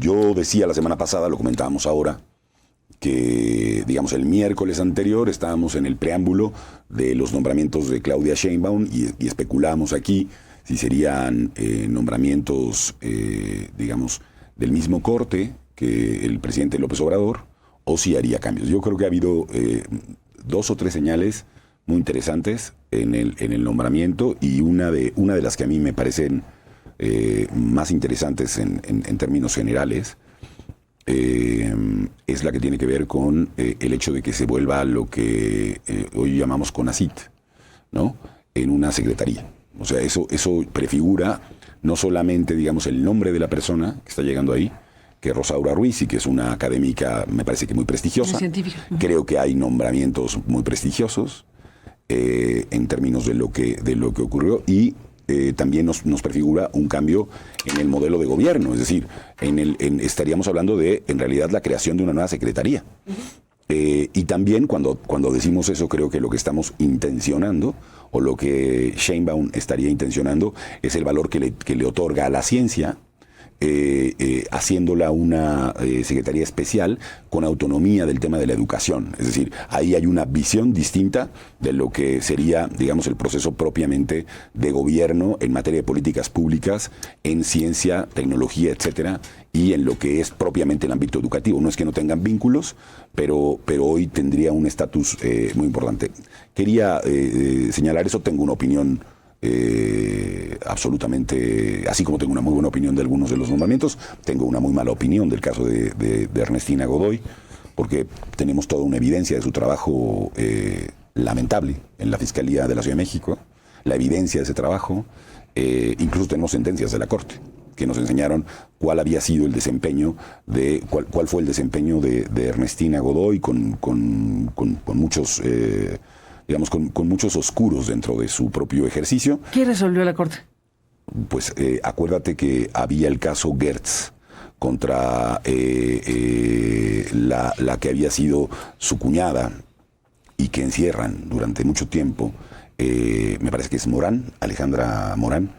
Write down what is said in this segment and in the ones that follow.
yo decía la semana pasada, lo comentábamos ahora, que, digamos, el miércoles anterior estábamos en el preámbulo de los nombramientos de Claudia Sheinbaum y especulábamos aquí si serían nombramientos, digamos, del mismo corte que el presidente López Obrador o si haría cambios. Yo creo que ha habido 2 o 3 señales muy interesantes en el nombramiento y una de las que a mí me parecen más interesantes en términos generales es la que tiene que ver con el hecho de que se vuelva lo que hoy llamamos CONACYT, ¿no? En una secretaría. O sea, eso prefigura no solamente, digamos, el nombre de la persona que está llegando ahí, que es Rosaura Ruiz, y que es una académica, me parece que muy prestigiosa. Científica. Creo que hay nombramientos muy prestigiosos en términos de lo que ocurrió, y también nos prefigura un cambio en el modelo de gobierno. Es decir, estaríamos hablando de, en realidad, la creación de una nueva secretaría. Y también cuando decimos eso, creo que lo que estamos intencionando, o lo que Sheinbaum estaría intencionando, es el valor que le otorga a la ciencia, haciéndola una secretaría especial con autonomía del tema de la educación. Es decir, ahí hay una visión distinta de lo que sería, digamos, el proceso propiamente de gobierno en materia de políticas públicas, en ciencia, tecnología, etcétera, y en lo que es propiamente el ámbito educativo. No es que no tengan vínculos, pero hoy tendría un estatus muy importante. Quería señalar eso. Tengo una opinión absolutamente, así como tengo una muy buena opinión de algunos de los nombramientos, tengo una muy mala opinión del caso de Ernestina Godoy, porque tenemos toda una evidencia de su trabajo lamentable en la Fiscalía de la Ciudad de México, la evidencia de ese trabajo, incluso tenemos sentencias de la Corte que nos enseñaron cuál había sido el desempeño cuál fue el desempeño de Ernestina Godoy con muchos digamos, con muchos oscuros dentro de su propio ejercicio. ¿Qué resolvió la Corte? Pues acuérdate que había el caso Gertz contra la que había sido su cuñada y que encierran durante mucho tiempo, me parece que es Morán, Alejandra Morán,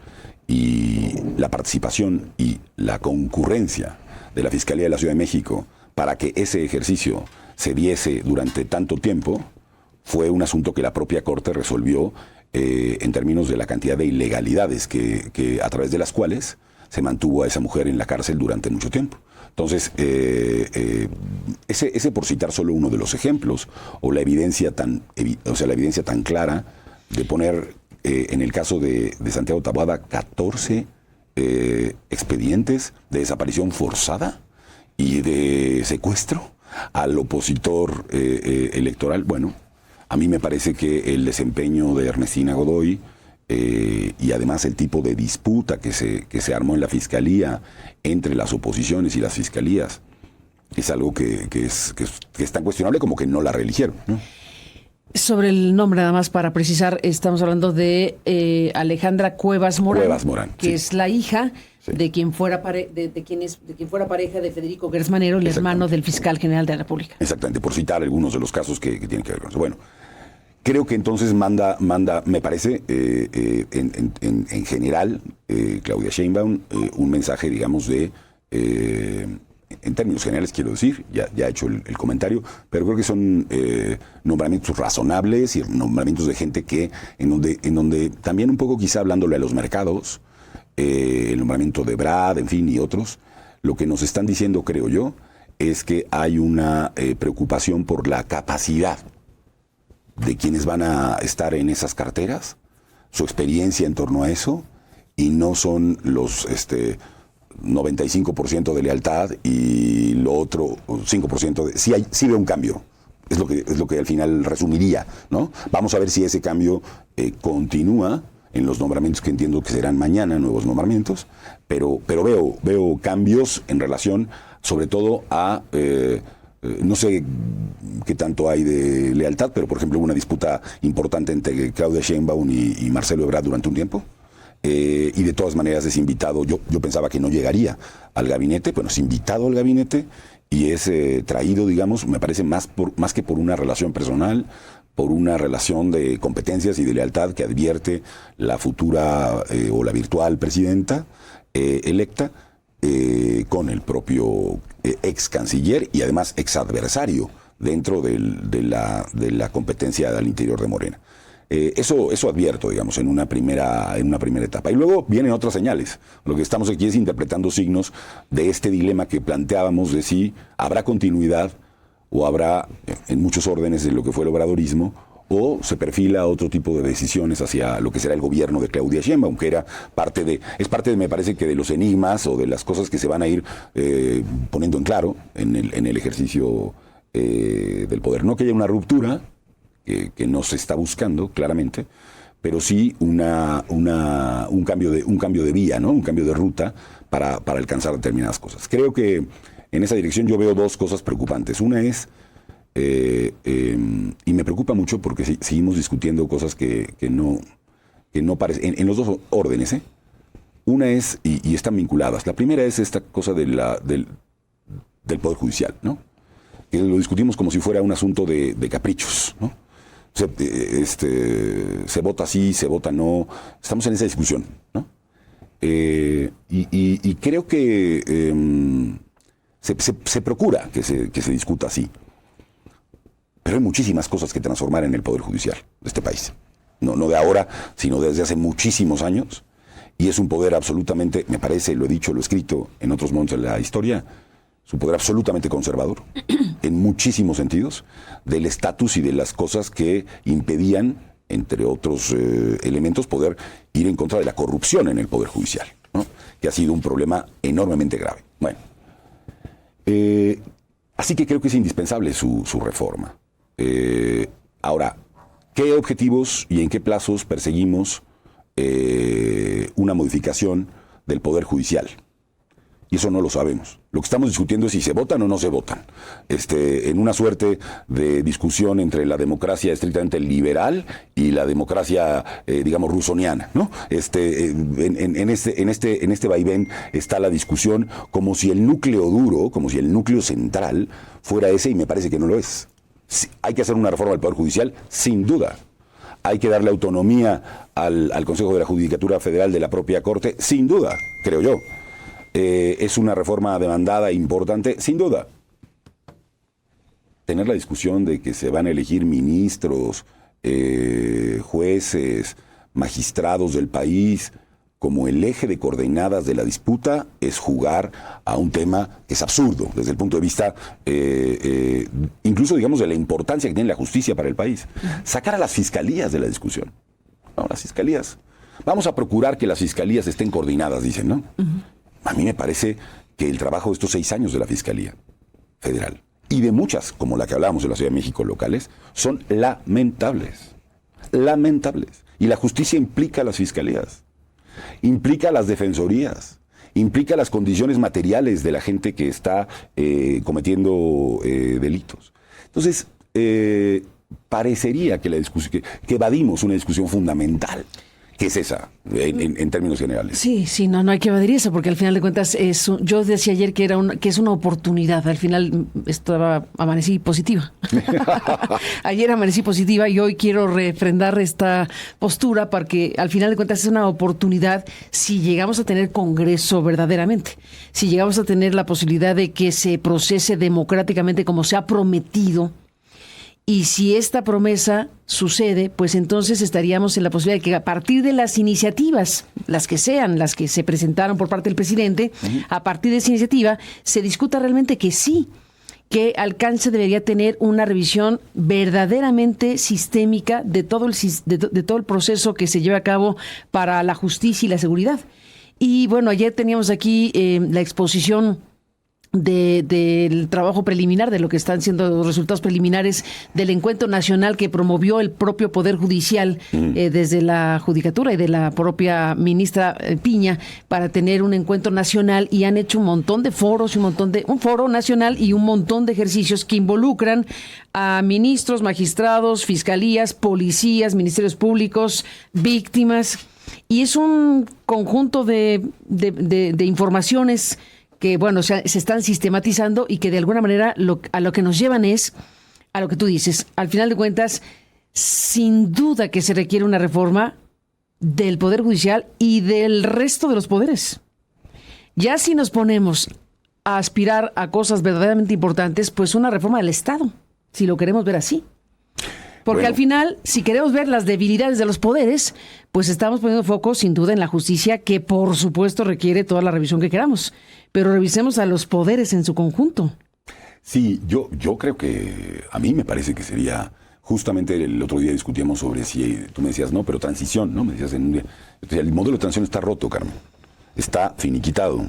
y la participación y la concurrencia de la Fiscalía de la Ciudad de México para que ese ejercicio se diese durante tanto tiempo, fue un asunto que la propia Corte resolvió en términos de la cantidad de ilegalidades que a través de las cuales se mantuvo a esa mujer en la cárcel durante mucho tiempo. Entonces, ese por citar solo uno de los ejemplos, o la evidencia tan clara de poner en el caso de Santiago Taboada 14 expedientes de desaparición forzada y de secuestro al opositor electoral. Bueno, a mí me parece que el desempeño de Ernestina Godoy y además el tipo de disputa que se armó en la Fiscalía entre las oposiciones y las fiscalías es algo que es tan cuestionable como que no la reeligieron, ¿no? Sobre el nombre, nada más para precisar, estamos hablando de Alejandra Cuevas Morán, que sí, es la hija de quien fuera pareja de Federico Gertz Manero, el hermano del fiscal general de la República. Exactamente, por citar algunos de los casos que tienen que ver con eso. Bueno, creo que entonces manda, me parece, en general, Claudia Sheinbaum, un mensaje, digamos, en términos generales, quiero decir, ya he hecho el comentario, pero creo que son nombramientos razonables y nombramientos de gente en donde también un poco quizá hablándole a los mercados, el nombramiento de Brad, en fin, y otros, lo que nos están diciendo, creo yo, es que hay una preocupación por la capacidad de quienes van a estar en esas carteras, su experiencia en torno a eso, y no son los 95% de lealtad y lo otro 5% de... Sí veo un cambio, es lo que al final resumiría, ¿no? Vamos a ver si ese cambio continúa en los nombramientos que entiendo que serán mañana, nuevos nombramientos, pero veo cambios en relación sobre todo a... no sé qué tanto hay de lealtad, pero por ejemplo hubo una disputa importante entre Claudia Sheinbaum y Marcelo Ebrard durante un tiempo. Y de todas maneras es invitado, yo pensaba que no llegaría al gabinete, bueno, es invitado al gabinete y es traído, digamos, me parece más que por una relación personal, por una relación de competencias y de lealtad que advierte la futura o la virtual presidenta electa, con el propio ex canciller y además ex adversario dentro de la competencia al interior de Morena. Eso advierto, digamos, en una primera etapa. Y luego vienen otras señales. Lo que estamos aquí es interpretando signos de este dilema que planteábamos de si habrá continuidad o habrá, en muchos órdenes de lo que fue el obradorismo, o se perfila otro tipo de decisiones hacia lo que será el gobierno de Claudia Sheinbaum, que es parte de, me parece que de los enigmas o de las cosas que se van a ir poniendo en claro en el ejercicio del poder. No que haya una ruptura, que no se está buscando claramente, pero sí un cambio de vía, ¿no? Un cambio de ruta para alcanzar determinadas cosas. Creo que en esa dirección yo veo dos cosas preocupantes. Una es, y me preocupa mucho porque seguimos discutiendo cosas que no parecen, en los dos órdenes, ¿eh? Una es, y están vinculadas. La primera es esta cosa del Poder Judicial, ¿no? Que lo discutimos como si fuera un asunto de caprichos, ¿no? Se vota sí, se vota no. Estamos en esa discusión, ¿no? Y creo que se procura que se discuta así. Pero hay muchísimas cosas que transformar en el Poder Judicial de este país. No de ahora, sino desde hace muchísimos años. Y es un poder absolutamente, me parece, lo he dicho, lo he escrito en otros momentos de la historia, es un poder absolutamente conservador, en muchísimos sentidos, del estatus y de las cosas que impedían, entre otros elementos, poder ir en contra de la corrupción en el Poder Judicial, ¿no? Que ha sido un problema enormemente grave. Bueno, así que creo que es indispensable su reforma. Ahora, ¿qué objetivos y en qué plazos perseguimos una modificación del Poder Judicial? Y eso no lo sabemos. Lo que estamos discutiendo es si se votan o no se votan. En una suerte de discusión entre la democracia estrictamente liberal y la democracia, digamos, rusoniana, ¿no? En este vaivén está la discusión como si el núcleo duro, como si el núcleo central fuera ese, y me parece que no lo es. Sí, hay que hacer una reforma del Poder Judicial, sin duda. Hay que darle autonomía al Consejo de la Judicatura Federal de la propia Corte, sin duda, creo yo. Es una reforma demandada e importante, sin duda. Tener la discusión de que se van a elegir ministros, jueces, magistrados del país como el eje de coordenadas de la disputa es jugar a un tema que es absurdo desde el punto de vista incluso, digamos, de la importancia que tiene la justicia para el país. Sacar a las fiscalías de la discusión. No, las fiscalías. Vamos a procurar que las fiscalías estén coordinadas, dicen, ¿no? A mí me parece que el trabajo de estos 6 años de la Fiscalía Federal y de muchas, como la que hablábamos de la Ciudad de México locales, son lamentables. Lamentables. Y la justicia implica a las fiscalías, implica a las defensorías, implica las condiciones materiales de la gente que está cometiendo delitos. Entonces, parecería que la discusión, que evadimos una discusión fundamental. ¿Qué es esa, en términos generales? Sí, no hay que evadir eso, porque al final de cuentas, yo decía ayer que es una oportunidad. Al final amanecí positiva. Ayer amanecí positiva y hoy quiero refrendar esta postura porque al final de cuentas es una oportunidad si llegamos a tener Congreso verdaderamente, si llegamos a tener la posibilidad de que se procese democráticamente como se ha prometido. Y si esta promesa sucede, pues entonces estaríamos en la posibilidad de que a partir de las iniciativas, las que sean, las que se presentaron por parte del presidente, a partir de esa iniciativa se discuta realmente que sí, que alcance debería tener una revisión verdaderamente sistémica de todo el proceso que se lleva a cabo para la justicia y la seguridad. Y bueno, ayer teníamos aquí la exposición del trabajo preliminar, de lo que están siendo los resultados preliminares del encuentro nacional que promovió el propio Poder Judicial desde la Judicatura y de la propia ministra Piña para tener un encuentro nacional, y han hecho un montón de foros, un foro nacional y un montón de ejercicios que involucran a ministros, magistrados, fiscalías, policías, ministerios públicos, víctimas, y es un conjunto de informaciones que, bueno, se están sistematizando y que de alguna manera a lo que nos llevan es a lo que tú dices. Al final de cuentas, sin duda que se requiere una reforma del Poder Judicial y del resto de los poderes. Ya si nos ponemos a aspirar a cosas verdaderamente importantes, pues una reforma del Estado, si lo queremos ver así. Porque al final, si queremos ver las debilidades de los poderes, pues estamos poniendo foco sin duda en la justicia, que por supuesto requiere toda la revisión que queramos. Pero revisemos a los poderes en su conjunto. Sí, yo creo que a mí me parece que sería... Justamente el otro día discutíamos sobre si, tú me decías, no, pero transición, ¿no? Me decías en un día. El modelo de transición está roto, Carmen. Está finiquitado,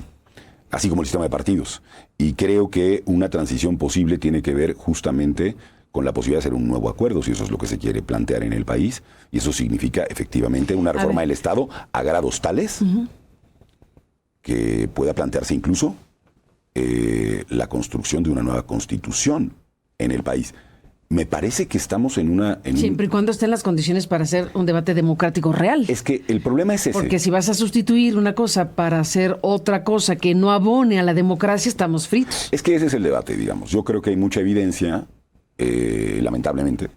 así como el sistema de partidos. Y creo que una transición posible tiene que ver justamente con la posibilidad de hacer un nuevo acuerdo, si eso es lo que se quiere plantear en el país. Y eso significa efectivamente una reforma del Estado a grados tales que pueda plantearse incluso la construcción de una nueva constitución en el país. Me parece que estamos en una... Siempre y cuando estén las condiciones para hacer un debate democrático real. Es que el problema es ese. Porque si vas a sustituir una cosa para hacer otra cosa que no abone a la democracia, estamos fritos. Es que ese es el debate, digamos. Yo creo que hay mucha evidencia, lamentablemente,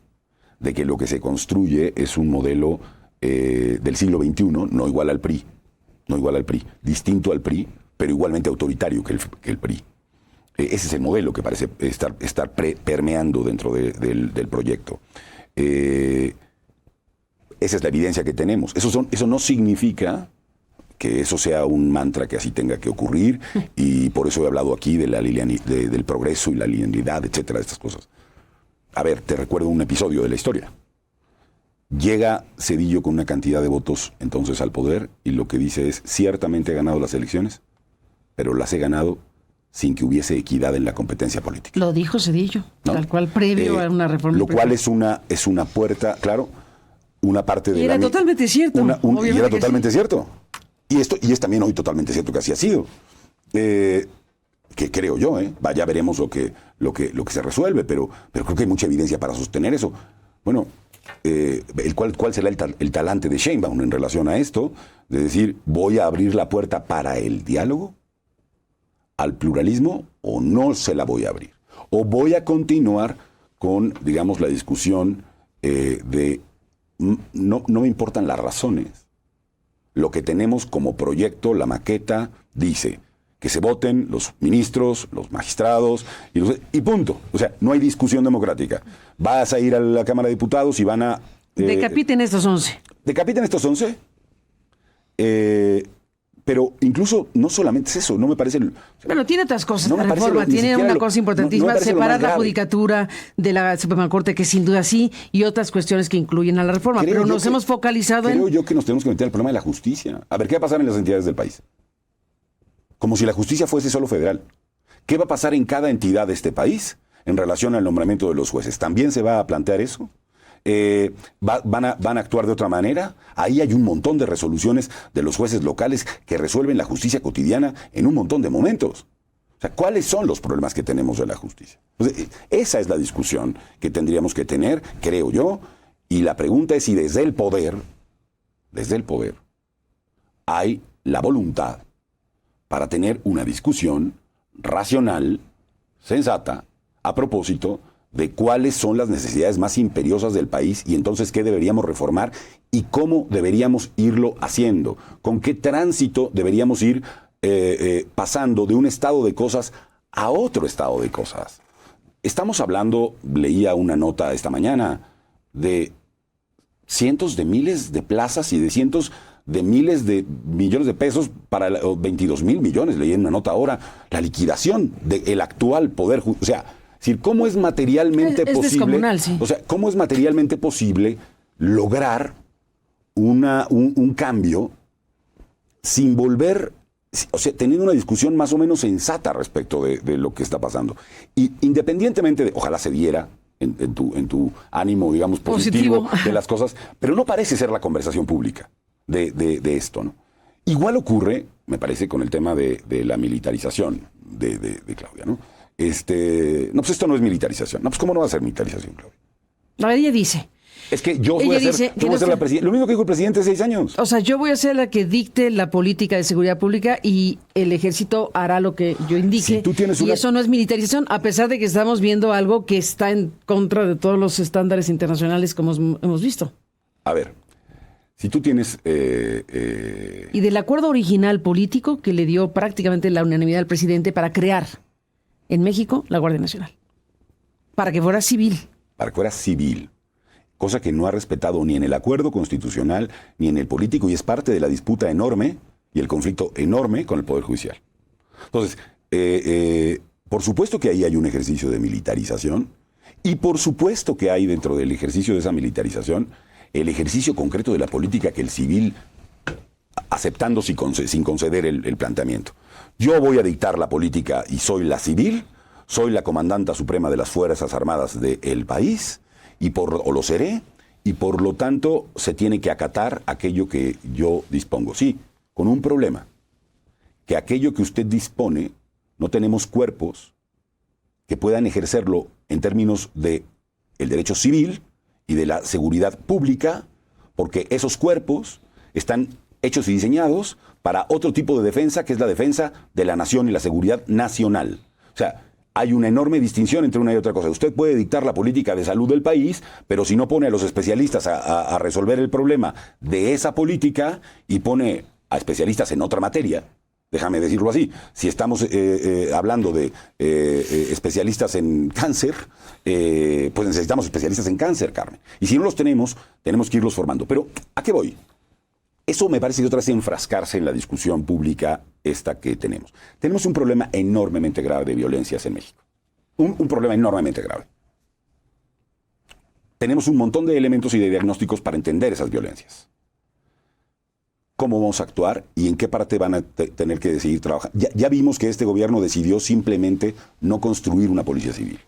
de que lo que se construye es un modelo del siglo XXI, no igual al PRI, distinto al PRI, pero igualmente autoritario que el PRI. Ese es el modelo que parece estar permeando dentro del proyecto. Esa es la evidencia que tenemos. Eso no significa que eso sea un mantra que así tenga que ocurrir, y por eso he hablado aquí de del progreso y la linealidad, etcétera, de estas cosas. A ver, te recuerdo un episodio de la historia. Llega Zedillo con una cantidad de votos entonces al poder, y lo que dice es: ciertamente he ganado las elecciones, pero las he ganado sin que hubiese equidad en la competencia política. Lo dijo Zedillo, ¿no? Tal cual previo a una reforma. Lo cual es una puerta, claro, una parte de... Y era totalmente cierto. Y era totalmente cierto. Y es también hoy totalmente cierto que así ha sido. Que creo yo, ya veremos lo que se resuelve, pero creo que hay mucha evidencia para sostener eso. Bueno, ¿cuál será el talante de Sheinbaum en relación a esto? De decir, voy a abrir la puerta para el diálogo, al pluralismo, o no se la voy a abrir. O voy a continuar con, digamos, la discusión de no me importan las razones. Lo que tenemos como proyecto, la maqueta, dice que se voten los ministros, los magistrados, y punto. O sea, no hay discusión democrática. Vas a ir a la Cámara de Diputados y van a... decapiten estos 11. ¿Decapiten estos 11? Pero incluso no solamente es eso, no me parece... Bueno, tiene otras cosas, la reforma, tiene una cosa importantísima, separar la judicatura de la Suprema Corte, que sin duda sí, y otras cuestiones que incluyen a la reforma, pero nos hemos focalizado en... Creo yo que nos tenemos que meter al problema de la justicia. A ver, ¿qué va a pasar en las entidades del país? Como si la justicia fuese solo federal. ¿Qué va a pasar en cada entidad de este país en relación al nombramiento de los jueces? ¿También se va a plantear eso? ¿Van a actuar de otra manera? Ahí hay un montón de resoluciones de los jueces locales que resuelven la justicia cotidiana en un montón de momentos. O sea, ¿cuáles son los problemas que tenemos de la justicia? Pues, esa es la discusión que tendríamos que tener, creo yo, y la pregunta es si desde el poder hay la voluntad para tener una discusión racional, sensata, a propósito de cuáles son las necesidades más imperiosas del país, y entonces qué deberíamos reformar y cómo deberíamos irlo haciendo, con qué tránsito deberíamos ir pasando de un estado de cosas a otro estado de cosas. Estamos hablando, leía una nota esta mañana, de cientos de miles de plazas y de cientos de miles de millones de pesos para 22,000 millones, leí en una nota ahora, la liquidación del actual poder judicial. O sea, es decir, ¿cómo es materialmente posible? Sí. O sea, ¿cómo es materialmente posible lograr un cambio sin volver, o sea, teniendo una discusión más o menos sensata respecto de lo que está pasando? Y independientemente de, ojalá se diera en tu ánimo, digamos, positivo de las cosas, pero no parece ser la conversación pública de esto, ¿no? Igual ocurre, me parece, con el tema de la militarización de Claudia, ¿no? No, pues esto no es militarización. No, pues ¿cómo no va a ser militarización, Claudia? A ver, ella dice. Es que yo voy a ser la presidenta. Lo mismo que dijo el presidente hace 6 años. O sea, yo voy a ser la que dicte la política de seguridad pública y el ejército hará lo que yo indique. Si tú tienes y eso no es militarización, a pesar de que estamos viendo algo que está en contra de todos los estándares internacionales como hemos visto. A ver, Si tú tienes... Y del acuerdo original político que le dio prácticamente la unanimidad al presidente para crear en México la Guardia Nacional. Para que fuera civil. Para que fuera civil. Cosa que no ha respetado ni en el acuerdo constitucional ni en el político, y es parte de la disputa enorme y el conflicto enorme con el Poder Judicial. Entonces, por supuesto que ahí hay un ejercicio de militarización, y por supuesto que hay dentro del ejercicio de esa militarización el ejercicio concreto de la política que el civil, aceptando sin conceder el planteamiento. Yo voy a dictar la política y soy la civil, soy la comandanta suprema de las Fuerzas Armadas del país, o lo seré, y por lo tanto se tiene que acatar aquello que yo dispongo. Sí, con un problema, que aquello que usted dispone, no tenemos cuerpos que puedan ejercerlo en términos de el derecho civil y de la seguridad pública, porque esos cuerpos están hechos y diseñados para otro tipo de defensa, que es la defensa de la nación y la seguridad nacional. O sea, hay una enorme distinción entre una y otra cosa. Usted puede dictar la política de salud del país, pero si no pone a los especialistas a resolver el problema de esa política y pone a especialistas en otra materia, déjame decirlo así, si estamos hablando de especialistas en cáncer, pues necesitamos especialistas en cáncer, Carmen. Y si no los tenemos, tenemos que irlos formando. Pero, ¿a qué voy? Eso me parece que otra vez enfrascarse en la discusión pública esta que tenemos. Tenemos un problema enormemente grave de violencias en México. Un problema enormemente grave. Tenemos un montón de elementos y de diagnósticos para entender esas violencias. ¿Cómo vamos a actuar y en qué parte van a tener que decidir trabajar? Ya vimos que este gobierno decidió simplemente no construir una policía civil.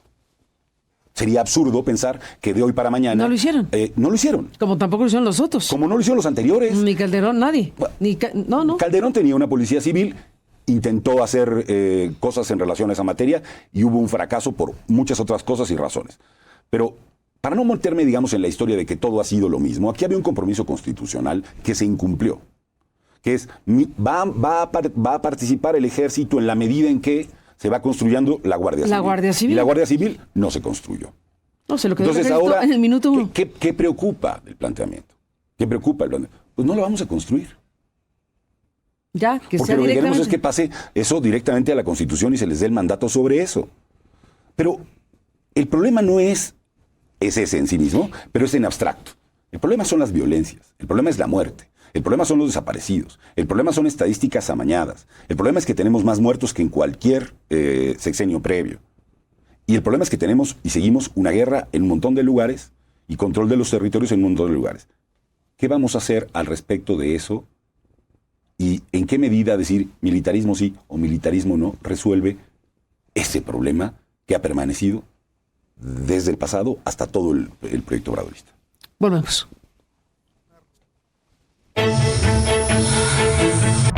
Sería absurdo pensar que de hoy para mañana... No lo hicieron. No lo hicieron. Como tampoco lo hicieron los otros. Como no lo hicieron los anteriores. Ni Calderón, nadie. No. Calderón tenía una policía civil, intentó hacer cosas en relación a esa materia y hubo un fracaso por muchas otras cosas y razones. Pero para no meterme, digamos, en la historia de que todo ha sido lo mismo, aquí había un compromiso constitucional que se incumplió. Que es, va a participar el ejército en la medida en que se va construyendo la Guardia Civil. La Guardia Civil. Y la Guardia Civil no se construyó. No se lo quedó. Entonces ahora, en el minuto uno. ¿qué preocupa el planteamiento? ¿Qué preocupa el planteamiento? Pues no lo vamos a construir. Ya, que porque sea lo que queremos directamente. es que pase eso directamente a la Constitución y se les dé el mandato sobre eso. Pero el problema no es ese en sí mismo, pero es en abstracto. El problema son las violencias, el problema es la muerte, el problema son los desaparecidos, el problema son estadísticas amañadas, el problema es que tenemos más muertos que en cualquier sexenio previo. Y el problema es que tenemos y seguimos una guerra en un montón de lugares y control de los territorios en un montón de lugares. ¿Qué vamos a hacer al respecto de eso? ¿Y en qué medida decir militarismo sí o militarismo no resuelve ese problema que ha permanecido desde el pasado hasta todo el proyecto obradorista? Volvemos.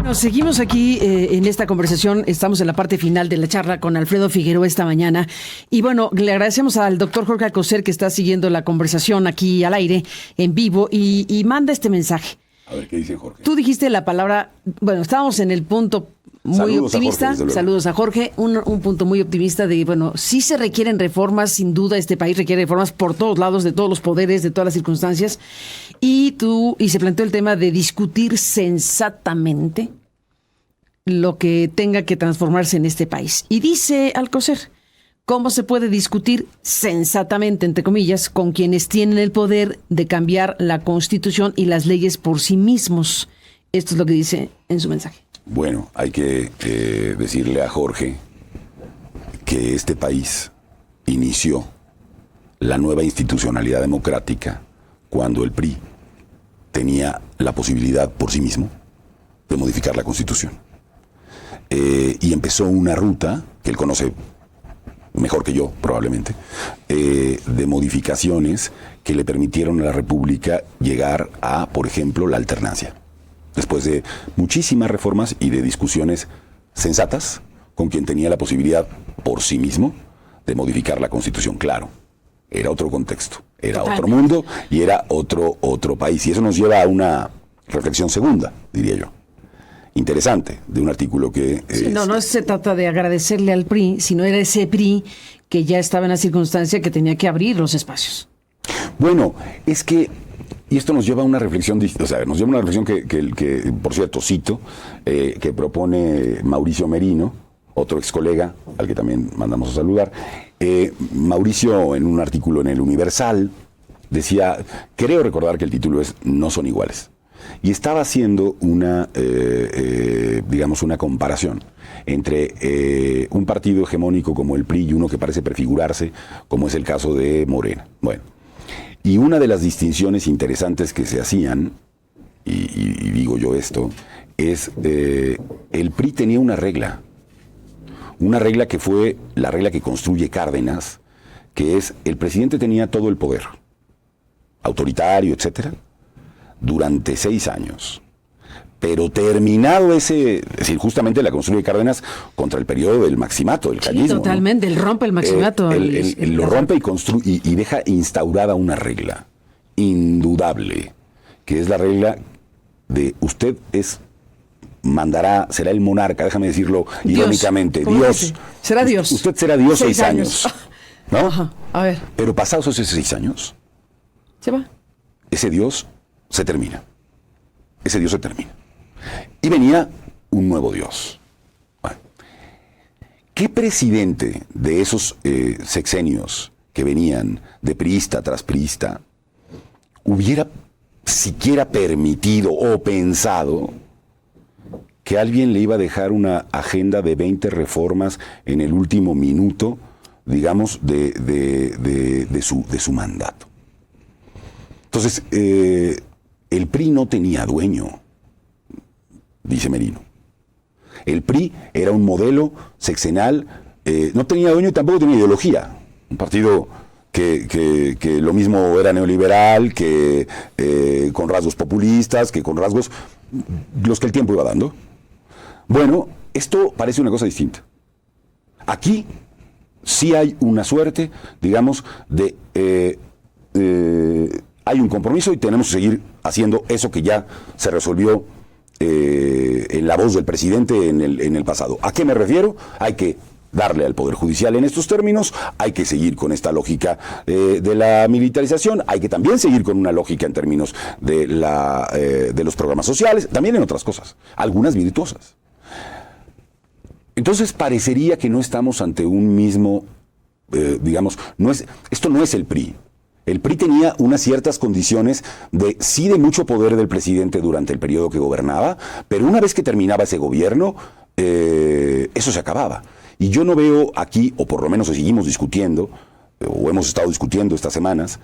Nos seguimos aquí en esta conversación. Estamos en la parte final de la charla con Alfredo Figueroa esta mañana. Y bueno, le agradecemos al doctor Jorge Alcocer que está siguiendo la conversación aquí al aire, en vivo, y manda este mensaje. A ver, ¿qué dice Jorge? Tú dijiste la palabra, bueno, estábamos en el punto muy Saludos optimista. a Jorge, saludos a Jorge. Un punto muy optimista de, bueno, sí se requieren reformas, sin duda este país requiere reformas por todos lados, de todos los poderes, de todas las circunstancias. Y se planteó el tema de discutir sensatamente lo que tenga que transformarse en este país. Y dice Alcocer, ¿cómo se puede discutir sensatamente, entre comillas, con quienes tienen el poder de cambiar la Constitución y las leyes por sí mismos? Esto es lo que dice en su mensaje. Bueno, hay que decirle a Jorge que este país inició la nueva institucionalidad democrática cuando el PRI tenía la posibilidad por sí mismo de modificar la Constitución. Y empezó una ruta que él conoce mejor que yo, probablemente, de modificaciones que le permitieron a la República llegar a, por ejemplo, la alternancia. Después de muchísimas reformas y de discusiones sensatas con quien tenía la posibilidad por sí mismo de modificar la Constitución. Claro, era otro contexto, era otro mundo y era otro país. Y eso nos lleva a una reflexión segunda, diría yo, interesante, de un artículo que... Sí, no se trata de agradecerle al PRI, sino era ese PRI que ya estaba en la circunstancia que tenía que abrir los espacios. Bueno, es que Y esto nos lleva a una reflexión, que por cierto, cito, que propone Mauricio Merino, otro ex colega, al que también mandamos a saludar. Mauricio, en un artículo en El Universal, decía, creo recordar que el título es No son iguales. Y estaba haciendo una comparación entre un partido hegemónico como el PRI y uno que parece prefigurarse, como es el caso de Morena. Bueno, y una de las distinciones interesantes que se hacían, y digo yo esto, es el PRI tenía una regla que fue la regla que construye Cárdenas, que es el presidente tenía todo el poder, autoritario, etcétera, durante 6 años. Pero terminado ese, es decir, justamente la construye Cárdenas contra el periodo del maximato, del callismo. Totalmente, ¿no? Él rompe el maximato. Lo rompe y construye y deja instaurada una regla indudable, que es la regla de usted será el monarca, déjame decirlo irónicamente, Dios. Será Dios. Usted será Dios 6 años. ¿No? Ajá, a ver. Pero pasados esos 6 años, se va. Ese Dios se termina. Y venía un nuevo Dios. Bueno, ¿qué presidente de esos sexenios que venían de priista tras priista hubiera siquiera permitido o pensado que alguien le iba a dejar una agenda de 20 reformas en el último minuto, digamos, de su mandato? Entonces, el PRI no tenía dueño, dice Merino. El PRI era un modelo sexenal, no tenía dueño y tampoco tenía ideología. Un partido que lo mismo era neoliberal, que con rasgos populistas, que con rasgos los que el tiempo iba dando. Bueno, esto parece una cosa distinta. Aquí sí hay una suerte, digamos, hay un compromiso y tenemos que seguir haciendo eso que ya se resolvió en la voz del presidente en el pasado. ¿A qué me refiero? Hay que darle al Poder Judicial en estos términos, hay que seguir con esta lógica de la militarización, hay que también seguir con una lógica en términos de los programas sociales, también en otras cosas, algunas virtuosas. Entonces parecería que no estamos ante un mismo, esto no es el PRI. El PRI tenía unas ciertas condiciones de mucho poder del presidente durante el periodo que gobernaba, pero una vez que terminaba ese gobierno, eso se acababa. Y yo no veo aquí, o por lo menos seguimos discutiendo, o hemos estado discutiendo estas semanas,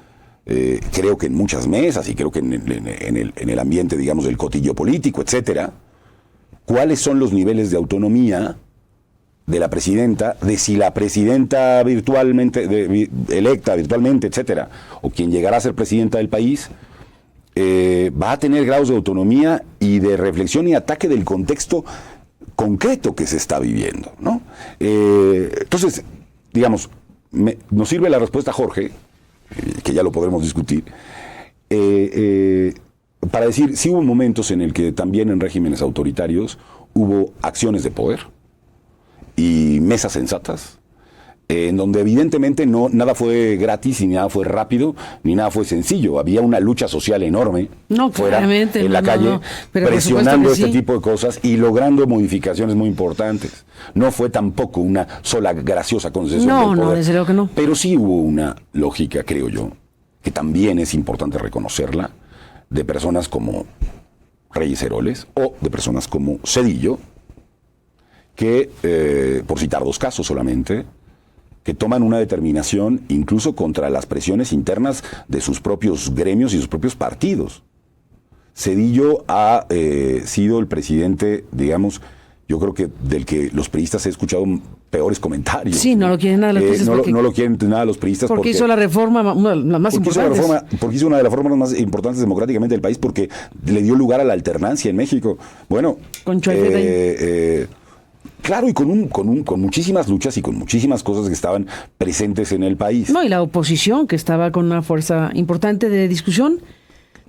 creo que en muchas mesas y creo que en el ambiente, digamos, del cotillo político, etcétera, cuáles son los niveles de autonomía de la presidenta, de si la presidenta electa virtualmente, etcétera, o quien llegará a ser presidenta del país, va a tener grados de autonomía y de reflexión y ataque del contexto concreto que se está viviendo, ¿no? Entonces, digamos, nos sirve la respuesta, Jorge, que ya lo podremos discutir, para decir, sí hubo momentos en el que también en regímenes autoritarios hubo acciones de poder y mesas sensatas, en donde evidentemente nada fue gratis, ni nada fue rápido, ni nada fue sencillo. Había una lucha social enorme fuera, en la calle, presionando este tipo de cosas y logrando modificaciones muy importantes. No fue tampoco una sola graciosa concesión del poder. No, desde luego que no. Pero sí hubo una lógica, creo yo, que también es importante reconocerla, de personas como Reyes Heroles o de personas como Zedillo, que, por citar 2 casos solamente, que toman una determinación incluso contra las presiones internas de sus propios gremios y sus propios partidos. Zedillo ha sido el presidente, digamos, yo creo que del que los priistas he escuchado peores comentarios. Sí, no lo quieren nada los priistas. No lo quieren nada los priistas. Porque hizo la reforma la más importante. Porque hizo una de las reformas más importantes democráticamente del país, porque le dio lugar a la alternancia en México. Bueno, con claro, y con muchísimas luchas y con muchísimas cosas que estaban presentes en el país. No, y la oposición, que estaba con una fuerza importante de discusión.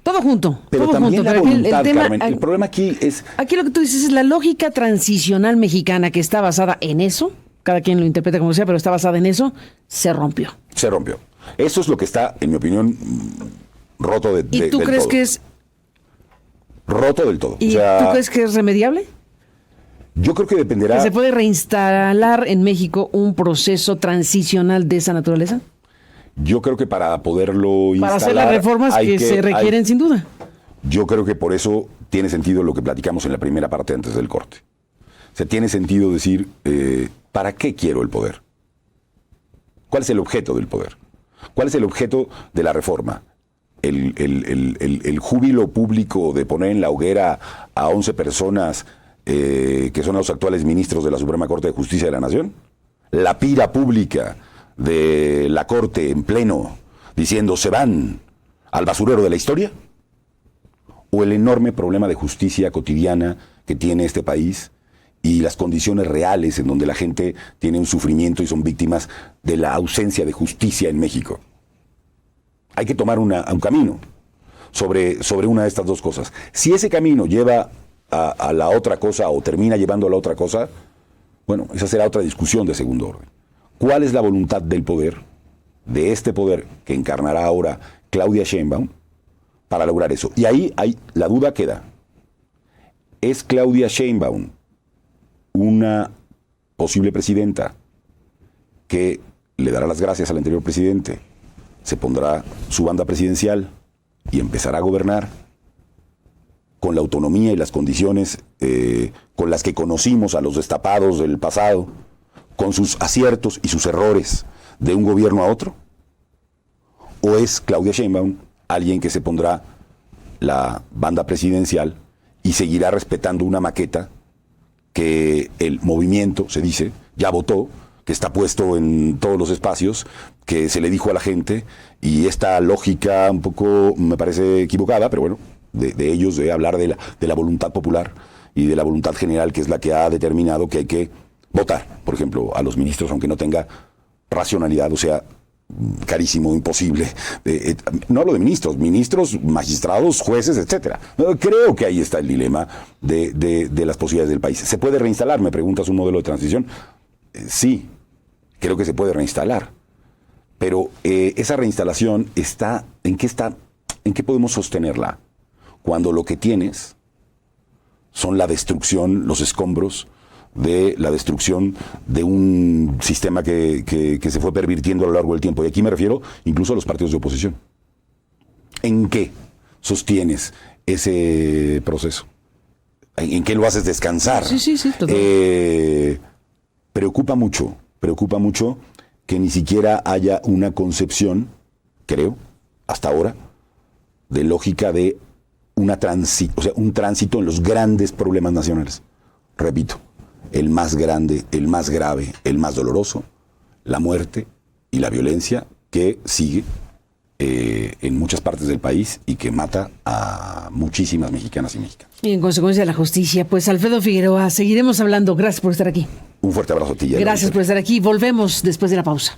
Todo junto. Pero todo también junto. la voluntad, Carmen. El problema aquí es... Aquí lo que tú dices es la lógica transicional mexicana, que está basada en eso, cada quien lo interpreta como sea, pero está basada en eso, se rompió. Se rompió. Eso es lo que está, en mi opinión, Roto ¿Y tú crees que es roto del todo? ¿Y tú crees que es remediable? Yo creo que dependerá. ¿Que se puede reinstalar en México un proceso transicional de esa naturaleza? Yo creo que para poderlo instalar... Para hacer las reformas que se requieren sin duda. Yo creo que por eso tiene sentido lo que platicamos en la primera parte antes del corte. O sea, tiene sentido decir, ¿para qué quiero el poder? ¿Cuál es el objeto del poder? ¿Cuál es el objeto de la reforma? El júbilo público de poner en la hoguera a 11 personas que son los actuales ministros de la Suprema Corte de Justicia de la Nación, la pira pública de la Corte en pleno diciendo se van al basurero de la historia, o el enorme problema de justicia cotidiana que tiene este país y las condiciones reales en donde la gente tiene un sufrimiento y son víctimas de la ausencia de justicia en México. Hay que tomar un camino sobre una de estas dos cosas. Si ese camino lleva a la otra cosa o termina llevando a la otra cosa, bueno, esa será otra discusión de segundo orden. ¿Cuál es la voluntad del poder, de este poder que encarnará ahora Claudia Sheinbaum, para lograr eso? Y ahí la duda queda. ¿Es Claudia Sheinbaum una posible presidenta que le dará las gracias al anterior presidente, se pondrá su banda presidencial y empezará a gobernar con la autonomía y las condiciones con las que conocimos a los destapados del pasado, con sus aciertos y sus errores de un gobierno a otro? ¿O es Claudia Sheinbaum alguien que se pondrá la banda presidencial y seguirá respetando una maqueta que el movimiento, se dice, ya votó, que está puesto en todos los espacios, que se le dijo a la gente, y esta lógica un poco me parece equivocada, pero bueno, de ellos, de hablar de la voluntad popular y de la voluntad general, que es la que ha determinado que hay que votar, por ejemplo, a los ministros, aunque no tenga racionalidad, o sea, carísimo, imposible. No hablo de ministros, magistrados, jueces, etcétera. Creo que ahí está el dilema de las posibilidades del país. ¿Se puede reinstalar? Me preguntas, un modelo de transición. Sí, creo que se puede reinstalar. Pero esa reinstalación está, ¿en qué podemos sostenerla? Cuando lo que tienes son la destrucción, los escombros de la destrucción de un sistema que se fue pervirtiendo a lo largo del tiempo. Y aquí me refiero incluso a los partidos de oposición. ¿En qué sostienes ese proceso? ¿En qué lo haces descansar? Sí, Preocupa mucho que ni siquiera haya una concepción, creo, hasta ahora, de lógica de un tránsito en los grandes problemas nacionales. Repito, el más grande, el más grave, el más doloroso, la muerte y la violencia que sigue en muchas partes del país y que mata a muchísimas mexicanas y mexicanos. Y en consecuencia la justicia. Pues Alfredo Figueroa, seguiremos hablando. Gracias por estar aquí. Un fuerte abrazo a ti. Gracias por estar aquí. Volvemos después de la pausa.